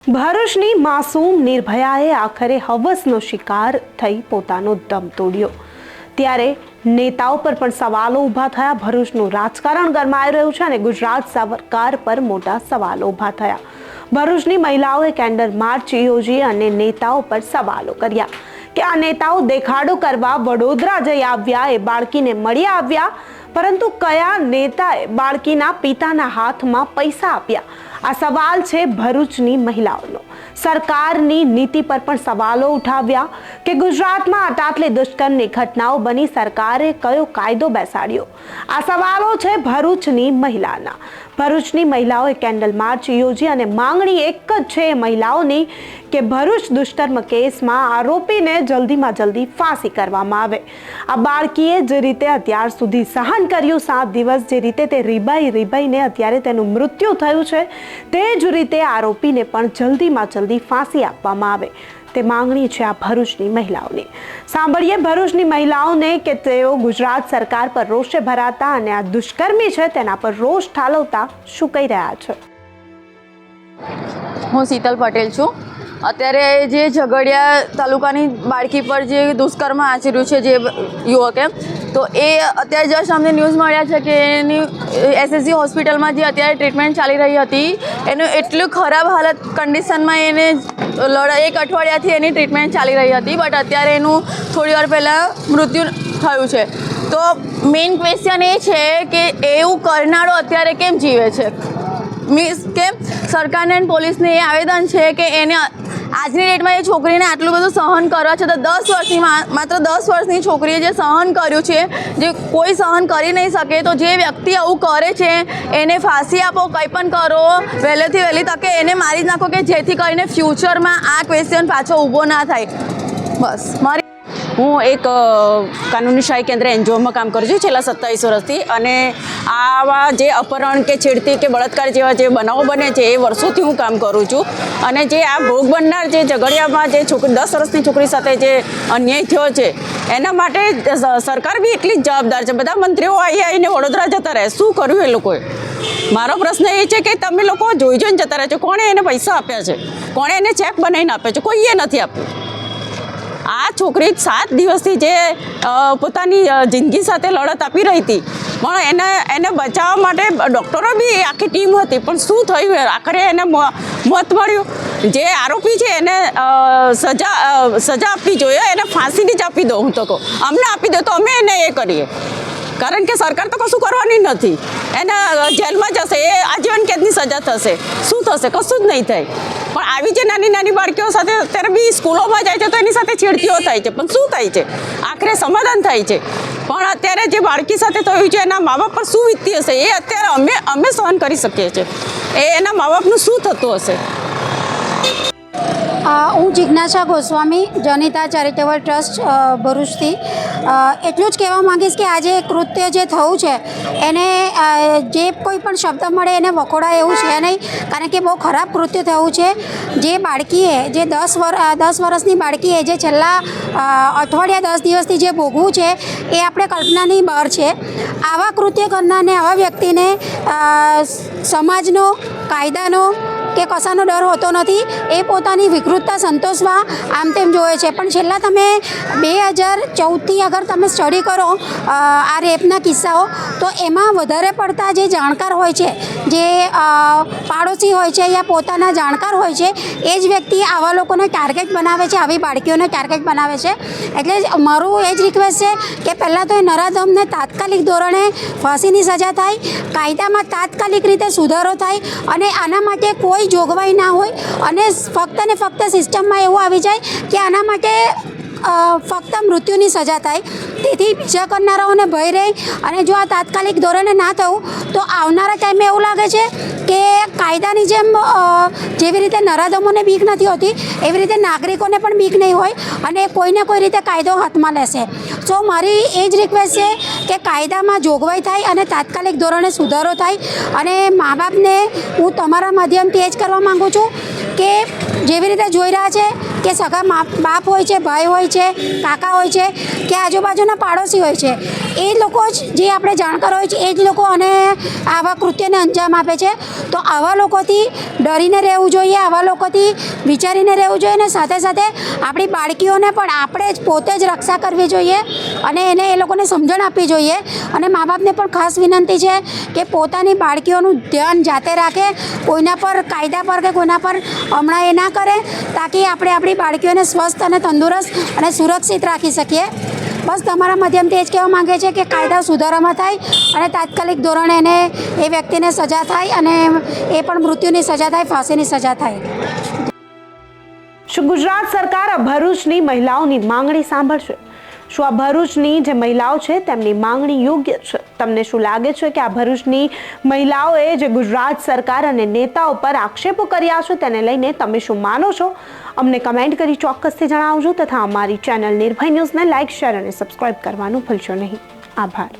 ભરૂચની માસૂમ નિર્ભયાએ આખરે હવસનો શિકાર થઈ પોતાનો દમ તોડ્યો। ત્યારે નેતાઓ પર પણ સવાલો ઊભા થયા। ભરૂચનું રાજકારણ ગરમાઈ રહ્યું છે અને ગુજરાત સરકાર પર મોટા સવાલો ઊભા થયા। ભરૂચની મહિલાઓએ કેન્ડલ માર્ચ યોજી અને નેતાઓ પર સવાલો કર્યા કે આ નેતાઓ દેખાડો કરવા વડોદરા જઈ આવ્યા, એ બાળકીને મળી આવ્યા, પરંતુ કયા નેતાએ બાળકીના પિતાના હાથમાં પૈસા આપ્યા? આ સવાલ છે ભરૂચની મહિલાઓનો। સરકારની નીતિ પર પણ સવાલો ઉઠાવ્યા કે ગુજરાતમાં આટલી દુષ્કર્મની ઘટનાઓ બની, સરકારે કયો કાયદો બેસાડ્યો? આ સવાલો છે ભરૂચની મહિલાના। ભરૂચની મહિલાઓએ કેન્ડલ માર્ચ યોજી અને માંગણી એક જ છે મહિલાઓની કે ભરૂચ દુષ્કર્મ કેસમાં આરોપીને જલ્દીમાં જલ્દી ફાંસી કરવામાં આવે। આ બાળકીએ જે રીતે અત્યાર સુધી સહન કર્યું 7 દિવસ, જે રીતે તે રીબાઈને અત્યારે તેનું મૃત્યુ થયું છે, તે જ રીતે આરોપીને પણ જલ્દીમાં જલ્દી ફાંસી આપવામાં આવે, તે માંગણી છે આ ભરૂચની મહિલાઓની। સાંભળીએ ભરૂચની મહિલાઓને કે તેઓ ગુજરાત સરકાર પર રોષે ભરાતા અને આ દુષ્કર્મી છે તેના પર રોષ ઠાલવતા શું કહી રહ્યા છે। હું શીતલ પટેલ છું। અત્યારે જે ઝઘડિયા તાલુકાની બાળકી પર જે દુષ્કર્મ આચર્યું છે જે યુવકે, તો એ અત્યારે જસ્ટ અમને ન્યૂઝ મળ્યા છે કે એની એસએસજી હોસ્પિટલમાં જે અત્યારે ટ્રીટમેન્ટ ચાલી રહી હતી, એનું એટલું ખરાબ હાલત કન્ડિશનમાં એને 1 અઠવાડિયાથી એની ટ્રીટમેન્ટ ચાલી રહી હતી, બટ અત્યારે એનું થોડી વાર પહેલાં મૃત્યુ થયું છે। તો મેઇન ક્વેશ્ચન એ છે કે એવું કરનારો અત્યારે કેમ જીવે છે? મીન્સ કે સરકારને અને પોલીસને એ આવેદન છે કે એને આજની ડેટમાં એ છોકરીને આટલું બધું સહન કરવા છે, તો 10 વર્ષની માત્ર 10 વર્ષની છોકરીએ જે સહન કર્યું છે, જે કોઈ સહન કરી નહીં શકે, તો જે વ્યક્તિ આવું કરે છે એને ફાંસી આપો, કંઈ પણ કરો, વહેલેથી વહેલી તકે એને મારી જ નાખો કે જેથી કરીને ફ્યુચરમાં આ ક્વેશ્ચન પાછો ઊભો ના થાય। બસ મારી હું એક કાનૂની સહાય કેન્દ્ર એનજીઓમાં કામ કરું છું છેલ્લા 27 વર્ષથી, અને આવા જે અપહરણ કે છેડતી કે બળાત્કાર જેવા જે બનાવો બને છે એ વર્ષોથી હું કામ કરું છું। અને જે આ ભોગ બનનાર જે ઝઘડિયામાં જે 10 વર્ષની છોકરી સાથે જે અન્યાય થયો છે, એના માટે સરકાર બી એટલી જ જવાબદાર છે। બધા મંત્રીઓ આવીને વડોદરા જતા રહે, શું કર્યું એ લોકોએ? મારો પ્રશ્ન એ છે કે તમે લોકો જોઈને જતા રહે છો, કોણે એને પૈસા આપ્યા છે? કોણે એને ચેક બનાવીને આપ્યા છે? કોઈએ નથી આપ્યું। આ છોકરી 7 દિવસથી જે પોતાની જિંદગી સાથે લડત આપી રહી હતી, પણ એને બચાવવા માટે ડૉક્ટરો બી આખી ટીમ હતી, પણ શું થયું? આખરે એને મોત મળ્યું। જે આરોપી છે એને સજા આપવી જોઈએ, એને ફાંસીની જ આપી દો। હું તો કહું અમને આપી દો તો અમે એને એ કરીએ, કારણ કે સરકાર તો કશું કરવાની નથી। એને જેલમાં જશે, એ આજીવન કેદની સજા થશે, શું થશે? કશું જ નહીં થાય। પણ આવી જે નાની નાની બાળકીઓ સાથે અત્યારે બી સ્કૂલોમાં જાય છે તો એની સાથે છેડતીઓ થાય છે, પણ શું થાય છે? આખરે સમાધાન થાય છે, પણ અત્યારે જે બાળકી સાથે થયું છે એના મા બાપ પર શું વીતતી હશે એ અત્યારે અમે સહન કરી શકીએ છીએ, એના મા બાપનું શું થતું હશે? હું જિજ્ઞાસા ગોસ્વામી, જનિતા ચેરિટેબલ ટ્રસ્ટ ભરૂચથી એટલું જ કહેવા માંગીશ કે આજે કૃત્ય જે થયું છે એને જે કોઈ પણ શબ્દ મળે એને વખોડાય એવું છે નહીં, કારણ કે બહુ ખરાબ કૃત્ય થયું છે। જે બાળકીએ જે 10 વર્ષની બાળકીએ જે છેલ્લા અઠવાડિયા 10 દિવસથી જે ભોગવું છે એ આપણે કલ્પનાની બહાર છે। આવા કૃત્ય કરનારને, આવા વ્યક્તિને સમાજનો, કાયદાનો કે કશાનો ડર હોતો નથી। એ પોતાની વિકૃતતા સંતોષવા આમ તેમ જોવે છે, પણ છેલ્લા તમે 2014થી અગર તમે સ્ટડી કરો આ રેપના કિસ્સાઓ, તો એમાં વધારે પડતા જે જાણકાર હોય છે, જે પાડોશી હોય છે યા પોતાના જાણકાર હોય છે, એ જ વ્યક્તિ આવા લોકોને ટાર્ગેટ બનાવે છે, આવી બાળકીઓને ટાર્ગેટ બનાવે છે। એટલે મારું એ જ રિક્વેસ્ટ છે કે પહેલાં તો એ નરાધમને તાત્કાલિક ધોરણે ફાંસીની સજા થાય, કાયદામાં તાત્કાલિક રીતે સુધારો થાય, અને આના માટે કોઈ જોગવાઈ ના હોય, અને ફક્ત ને ફક્ત સિસ્ટમમાં એવું આવી જાય કે આના માટે ફક્ત મૃત્યુની સજા થાય। તેથી બીજા કરનારાઓને ભય રહે, અને જો આ તાત્કાલિક ધોરણે ના થયું તો આવનારા ટાઈમે એવું લાગે છે કે કાયદાની જેમ જેવી રીતે નરાધમોને બીક નથી હોતી, એવી રીતે નાગરિકોને પણ બીક નહીં હોય, અને કોઈને કોઈ રીતે કાયદો હાથમાં લેશે। સો મારી એ જ રિક્વેસ્ટ છે કે કાયદામાં જોગવાઈ થાય અને તાત્કાલિક ધોરણે સુધારો થાય। અને મા બાપને હું તમારા માધ્યમથી એ જ કરવા માગું છું કે જેવી રીતે જોઈ રહ્યા છે કે સગા બાપ હોય છે, ભાઈ હોય છે, કાકા હોય છે કે આજુબાજુના પાડોશી હોય છે, એ લોકો જ જે આપણે જાણકાર હોય છે એ જ લોકો અને આવા કૃત્યને અંજામ આપે છે. તો આવા લોકોથી ડરીને રહેવું જોઈએ, આવા લોકોથી વિચારીને રહેવું જોઈએ, અને સાથે સાથે આપણી બાળકીઓને પણ આપણે જ પોતે જ રક્ષા કરવી જોઈએ અને એને એ લોકોને સમજણ આપવી જોઈએ. અને મા બાપને પણ ખાસ વિનંતી છે કે પોતાની બાળકીઓનું ધ્યાન જાતે રાખે, કોઈના પર કાયદા પર કે કોઈના પર હમણાં એ ના કરે, તાકી આપણે આપણી બાળકીઓને સ્વસ્થ અને તંદુરસ્ત અને સુરક્ષિત રાખી શકીએ. બસ તમારા માધ્યમથી એ જ કહેવા માંગે છે કે કાયદા સુધારામાં થાય અને તાત્કાલિક ધોરણે એને એ વ્યક્તિને સજા થાય અને એ પણ મૃત્યુની સજા થાય, ફાંસીની સજા થાય. શું ગુજરાત સરકાર આ ભરૂચની મહિલાઓની માંગણી સાંભળશે? શું આ ભરૂચની જે મહિલાઓ છે તેમની માંગણી યોગ્ય છે? તમને શું લાગે છે કે આ ભરૂચની મહિલાઓએ જે ગુજરાત સરકાર અને નેતાઓ પર આક્ષેપો કર્યા છે તેને લઈને તમે શું માનો છો? અમને કમેન્ટ કરી ચોક્કસથી જણાવજો તથા અમારી ચેનલ નિર્ભય ન્યૂઝને લાઇક, શેર અને સબસ્ક્રાઇબ કરવાનું ભૂલશો નહીં. આભાર.